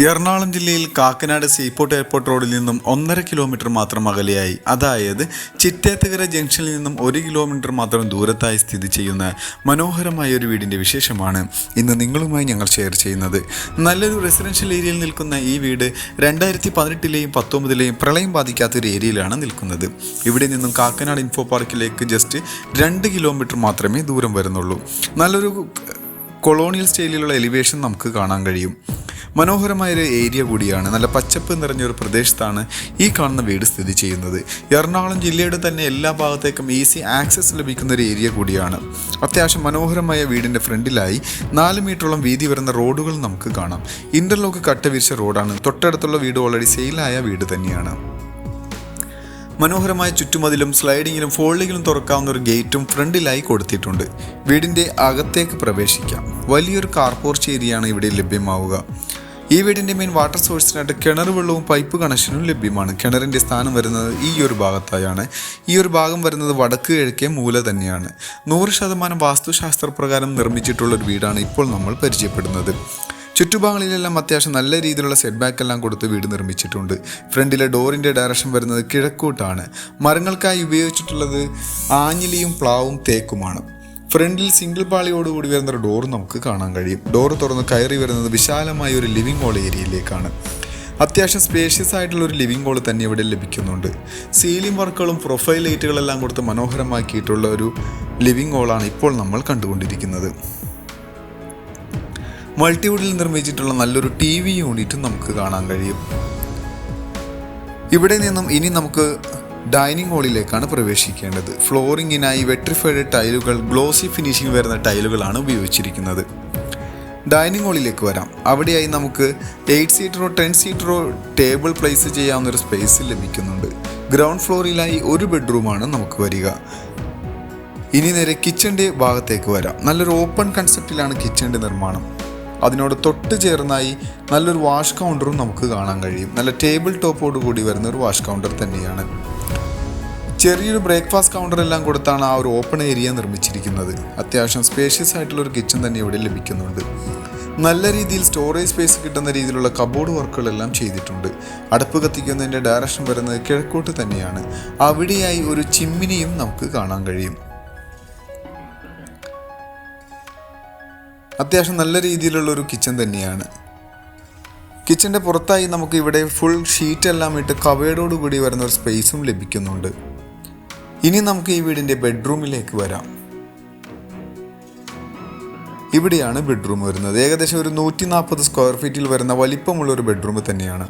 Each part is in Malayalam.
എറണാകുളം ജില്ലയിൽ കാക്കനാട് സീപോർട്ട് എയർപോർട്ട് റോഡിൽ നിന്നും 1.5 കിലോമീറ്റർ മാത്രം അകലെയായി, അതായത് ചിറ്റേത്തുകര ജംഗ്ഷനിൽ നിന്നും 1 കിലോമീറ്റർ മാത്രം ദൂരത്തായി സ്ഥിതി ചെയ്യുന്ന മനോഹരമായ ഒരു വീടിൻ്റെ വിശേഷമാണ് ഇന്ന് നിങ്ങളുമായി ഞങ്ങൾ ഷെയർ ചെയ്യുന്നത്. നല്ലൊരു റെസിഡൻഷ്യൽ ഏരിയയിൽ നിൽക്കുന്ന ഈ വീട് 2018ലെയും 2019ലെയും പ്രളയം ബാധിക്കാത്തൊരു ഏരിയയിലാണ് നിൽക്കുന്നത്. ഇവിടെ നിന്നും കാക്കനാട് ഇൻഫോ പാർക്കിലേക്ക് ജസ്റ്റ് 2 കിലോമീറ്റർ മാത്രമേ ദൂരം വരുന്നുള്ളൂ. നല്ലൊരു കൊളോണിയൽ സ്റ്റൈലിലുള്ള എലിവേഷൻ നമുക്ക് കാണാൻ കഴിയും. മനോഹരമായൊരു ഏരിയ കൂടിയാണ്. നല്ല പച്ചപ്പ് നിറഞ്ഞൊരു പ്രദേശത്താണ് ഈ കാണുന്ന വീട് സ്ഥിതി ചെയ്യുന്നത്. എറണാകുളം ജില്ലയുടെ തന്നെ എല്ലാ ഭാഗത്തേക്കും ഈസി ആക്സസ് ലഭിക്കുന്ന ഒരു ഏരിയ കൂടിയാണ്. അത്യാവശ്യം മനോഹരമായ വീടിൻ്റെ ഫ്രണ്ടിലായി 4 മീറ്ററോളം വീതി വരുന്ന റോഡുകൾ നമുക്ക് കാണാം. ഇൻ്റർലോക്ക് കട്ട വിരിച്ച റോഡാണ്. തൊട്ടടുത്തുള്ള വീട് ഓൾറെഡി സെയിലായ വീട് തന്നെയാണ്. മനോഹരമായ ചുറ്റുമതിലും സ്ലൈഡിങ്ങിലും ഫോൾഡിങ്ങിലും തുറക്കാവുന്ന ഒരു ഗേറ്റും ഫ്രണ്ടിലായി കൊടുത്തിട്ടുണ്ട്. വീടിൻ്റെ അകത്തേക്ക് പ്രവേശിക്കാം. വലിയൊരു കാർ പോർച്ച് ഏരിയയാണ് ഇവിടെ ലഭ്യമാവുക. ഈ വീടിൻ്റെ മെയിൻ വാട്ടർ സോഴ്സിനായിട്ട് കിണർ വെള്ളവും പൈപ്പ് കണക്ഷനും ലഭ്യമാണ്. കിണറിൻ്റെ സ്ഥാനം വരുന്നത് ഈ ഒരു ഭാഗത്തായാണ്. ഈ ഒരു ഭാഗം വരുന്നത് വടക്ക് കിഴക്കേ മൂല തന്നെയാണ്. 100% വാസ്തുശാസ്ത്രപ്രകാരം നിർമ്മിച്ചിട്ടുള്ളൊരു വീടാണ് ഇപ്പോൾ നമ്മൾ പരിചയപ്പെടുന്നത്. ചുറ്റുഭാഗങ്ങളിലെല്ലാം അത്യാവശ്യം നല്ല രീതിയിലുള്ള സെറ്റ് ബാക്ക് എല്ലാം കൊടുത്ത് വീട് നിർമ്മിച്ചിട്ടുണ്ട്. ഫ്രണ്ടിലെ ഡോറിൻ്റെ ഡയറക്ഷൻ വരുന്നത് കിഴക്കോട്ടാണ്. മരങ്ങൾക്കായി ഉപയോഗിച്ചിട്ടുള്ളത് ആഞ്ഞിലിയും പ്ലാവും തേക്കുമാണ്. ഫ്രണ്ടിൽ സിംഗിൾ പാളിയോടുകൂടി വരുന്ന ഒരു ഡോർ നമുക്ക് കാണാൻ കഴിയും. ഡോർ തുറന്ന് കയറി വരുന്നത് വിശാലമായ ഒരു ലിവിംഗ് ഹാൾ ഏരിയയിലേക്കാണ്. അത്യാവശ്യം സ്പേഷ്യസ് ആയിട്ടുള്ള ഒരു ലിവിംഗ് ഹാൾ തന്നെ ഇവിടെ ലഭിക്കുന്നുണ്ട്. സീലിംഗ് വർക്കുകളും പ്രൊഫൈൽ ലൈറ്റുകളെല്ലാം കൊടുത്ത് മനോഹരമാക്കിയിട്ടുള്ള ഒരു ലിവിംഗ് ഹാളാണ് ഇപ്പോൾ നമ്മൾ കണ്ടുകൊണ്ടിരിക്കുന്നത്. മൾട്ടിവുഡിൽ നിർമ്മിച്ചിട്ടുള്ള നല്ലൊരു TV യൂണിറ്റും നമുക്ക് കാണാൻ കഴിയും. ഇവിടെ നിന്നും ഇനി നമുക്ക് ഡൈനിങ് ഹാളിലേക്കാണ് പ്രവേശിക്കേണ്ടത്. ഫ്ലോറിങ്ങിനായി വെട്രിഫൈഡ് ടൈലുകൾ, ഗ്ലോസി ഫിനിഷിംഗ് വരുന്ന ടൈലുകളാണ് ഉപയോഗിച്ചിരിക്കുന്നത്. ഡൈനിങ് ഹാളിലേക്ക് വരാം. അവിടെയായി നമുക്ക് 8 സീറ്ററോ 10 സീറ്ററോ ടേബിൾ പ്ലേസ് ചെയ്യാവുന്നൊരു സ്പേസ് ലഭിക്കുന്നുണ്ട്. ഗ്രൗണ്ട് ഫ്ലോറിലായി ഒരു ബെഡ്റൂമാണ് നമുക്ക് വരിക. ഇനി നേരെ കിച്ചൻ്റെ ഭാഗത്തേക്ക് വരാം. നല്ലൊരു ഓപ്പൺ കൺസെപ്റ്റിലാണ് കിച്ചൻ്റെ നിർമ്മാണം. അതിനോട് തൊട്ട് ചേർന്നായി നല്ലൊരു വാഷ് കൗണ്ടറും നമുക്ക് കാണാൻ കഴിയും. നല്ല ടേബിൾ ടോപ്പോട് കൂടി വരുന്ന ഒരു വാഷ് കൗണ്ടർ തന്നെയാണ്. ചെറിയൊരു ബ്രേക്ക്ഫാസ്റ്റ് കൗണ്ടർ എല്ലാം കൊടുത്താണ് ആ ഒരു ഓപ്പൺ ഏരിയ നിർമ്മിച്ചിരിക്കുന്നത്. അത്യാവശ്യം സ്പേഷ്യസ് ആയിട്ടുള്ളൊരു കിച്ചൺ തന്നെ ഇവിടെ ലഭിക്കുന്നുണ്ട്. നല്ല രീതിയിൽ സ്റ്റോറേജ് സ്പേസ് കിട്ടുന്ന രീതിയിലുള്ള കബോർഡ് വർക്കുകളെല്ലാം ചെയ്തിട്ടുണ്ട്. അടുപ്പ് കത്തിക്കുന്നതിൻ്റെ ഡയറക്ഷൻ വരുന്നത് കിഴക്കോട്ട് തന്നെയാണ്. അവിടെയായി ഒരു ചിമ്മിനിയും നമുക്ക് കാണാൻ കഴിയും. അത്യാവശ്യം നല്ല രീതിയിലുള്ള ഒരു കിച്ചൺ തന്നെയാണ്. കിച്ചൻ്റെ പുറത്തായി നമുക്ക് ഇവിടെ ഫുൾ ഷീറ്റെല്ലാം ഇട്ട് കവേർഡോട് കൂടി വരുന്ന ഒരു സ്പേസും ലഭിക്കുന്നുണ്ട്. ഇനി നമുക്ക് ഈ വീടിൻ്റെ ബെഡ്റൂമിലേക്ക് വരാം. ഇവിടെയാണ് ബെഡ്റൂം വരുന്നത്. ഏകദേശം ഒരു 140 സ്ക്വയർ ഫീറ്റിൽ വരുന്ന വലിപ്പമുള്ള ഒരു ബെഡ്റൂം തന്നെയാണ്.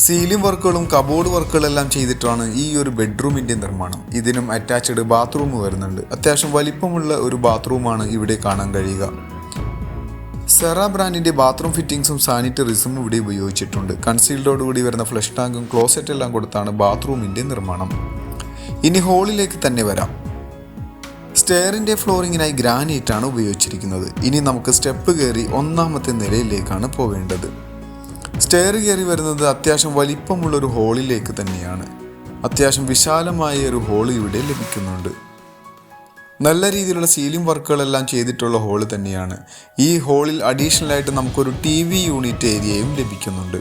സീലിംഗ് വർക്കുകളും കബോർഡ് വർക്കുകളെല്ലാം ചെയ്തിട്ടാണ് ഈ ഒരു ബെഡ്റൂമിൻ്റെ നിർമ്മാണം. ഇതിനും അറ്റാച്ച്ഡ് ബാത്റൂം വരുന്നുണ്ട്. അത്യാവശ്യം വലിപ്പമുള്ള ഒരു ബാത്റൂമാണ് ഇവിടെ കാണാൻ കഴിയുക. സെറ ബ്രാൻഡിൻ്റെ ബാത്റൂം ഫിറ്റിംഗ്സും സാനിറ്ററീസും ഇവിടെ ഉപയോഗിച്ചിട്ടുണ്ട്. കൺസീൽഡോടുകൂടി വരുന്ന ഫ്ലഷ് ടാങ്കും ക്ലോസറ്റ് എല്ലാം കൊടുത്താണ് ബാത്റൂമിൻ്റെ നിർമ്മാണം. ഇനി ഹോളിലേക്ക് തന്നെ വരാം. സ്റ്റെയറിൻ്റെ ഫ്ലോറിങ്ങിനായി ഗ്രാനൈറ്റാണ് ഉപയോഗിച്ചിരിക്കുന്നത്. ഇനി നമുക്ക് സ്റ്റെപ്പ് കയറി 1ാമത്തെ നിലയിലേക്കാണ് പോവേണ്ടത്. സ്റ്റെയർ കയറി വരുന്നത് അത്യാവശ്യം വലിപ്പമുള്ളൊരു ഹോളിലേക്ക് തന്നെയാണ്. അത്യാവശ്യം വിശാലമായ ഒരു ഹോൾ ഇവിടെ ലഭിക്കുന്നുണ്ട്. നല്ല രീതിയിലുള്ള സീലിംഗ് വർക്കുകളെല്ലാം ചെയ്തിട്ടുള്ള ഹോള് തന്നെയാണ്. ഈ ഹോളിൽ അഡീഷണലായിട്ട് നമുക്കൊരു TV യൂണിറ്റ് ഏരിയയും ലഭിക്കുന്നുണ്ട്.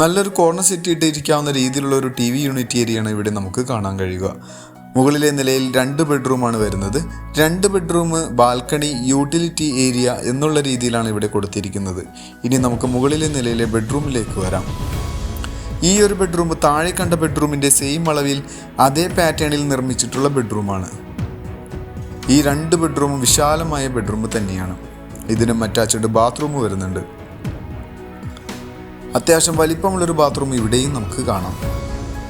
നല്ലൊരു കോർണർ സെറ്റ് ഇട്ടിരിക്കാവുന്ന രീതിയിലുള്ള ഒരു TV യൂണിറ്റ് ഏരിയയാണ് ഇവിടെ നമുക്ക് കാണാൻ കഴിയുക. മുകളിലെ നിലയിൽ 2 ബെഡ്റൂമാണ് വരുന്നത്. 2 ബെഡ്റൂം, ബാൽക്കണി, യൂട്ടിലിറ്റി ഏരിയ എന്നുള്ള രീതിയിലാണ് ഇവിടെ കൊടുത്തിരിക്കുന്നത്. ഇനി നമുക്ക് മുകളിലെ നിലയിലെ ബെഡ്റൂമിലേക്ക് വരാം. ഈ ഒരു ബെഡ്റൂം താഴെ കണ്ട ബെഡ്റൂമിൻ്റെ സെയിം അളവിൽ അതേ പാറ്റേണിൽ നിർമ്മിച്ചിട്ടുള്ള ബെഡ്റൂമാണ്. ഈ 2 ബെഡ്റൂമും വിശാലമായ ബെഡ്റൂം തന്നെയാണ്. ഇതിനും അറ്റാച്ച്ഡ് ബാത്റൂം വരുന്നുണ്ട്. അത്യാവശ്യം വലിപ്പമുള്ളൊരു ബാത്റൂം ഇവിടെയും നമുക്ക് കാണാം.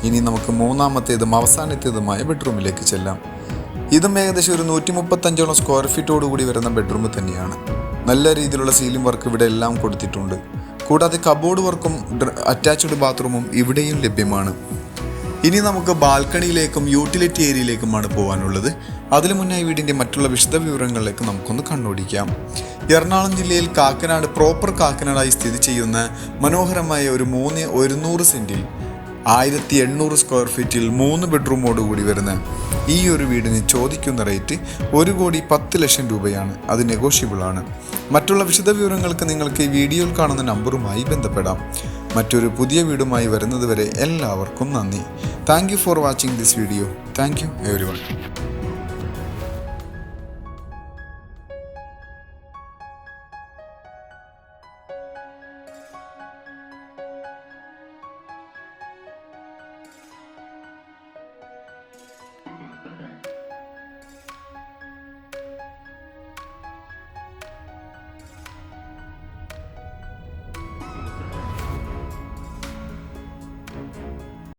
ഇനി നമുക്ക് 3ാമത്തേതും അവസാനത്തേതുമായ ബെഡ്റൂമിലേക്ക് ചെല്ലാം. ഇതും ഏകദേശം ഒരു 135 സ്ക്വയർ ഫീറ്റോട് കൂടി വരുന്ന ബെഡ്റൂം തന്നെയാണ്. നല്ല രീതിയിലുള്ള സീലിംഗ് വർക്ക് ഇവിടെ എല്ലാം കൊടുത്തിട്ടുണ്ട്. കൂടാതെ കബോർഡ് വർക്കും അറ്റാച്ച്ഡ് ബാത്റൂമും ഇവിടെയും ലഭ്യമാണ്. ഇനി നമുക്ക് ബാൽക്കണിയിലേക്കും യൂട്ടിലിറ്റി ഏരിയയിലേക്കുമാണ് പോകാനുള്ളത്. അതിനു മുന്നായി വീടിൻ്റെ മറ്റുള്ള വിശദ വിവരങ്ങളിലേക്ക് നമുക്കൊന്ന് കണ്ണോടിക്കാം. എറണാകുളം ജില്ലയിൽ കാക്കനാട്, പ്രോപ്പർ കാക്കനാടായി സ്ഥിതി ചെയ്യുന്ന മനോഹരമായ ഒരു 3 100 സെൻറ്റിൽ 1800 സ്ക്വയർ ഫീറ്റിൽ 3 ബെഡ്റൂമോട് കൂടി വരുന്ന ഈ ഒരു വീടിന് ചോദിക്കുന്ന റേറ്റ് 1,10,00,000 രൂപയാണ്. അത് നെഗോഷ്യബിൾ ആണ്. മറ്റുള്ള വിശദവിവരങ്ങൾക്ക് നിങ്ങൾക്ക് ഈ വീഡിയോയിൽ കാണുന്ന നമ്പറുമായി ബന്ധപ്പെടാം. മറ്റൊരു പുതിയ വീടുമായി വരുന്നതുവരെ എല്ലാവർക്കും നന്ദി. Thank you for watching this video. Thank you everyone.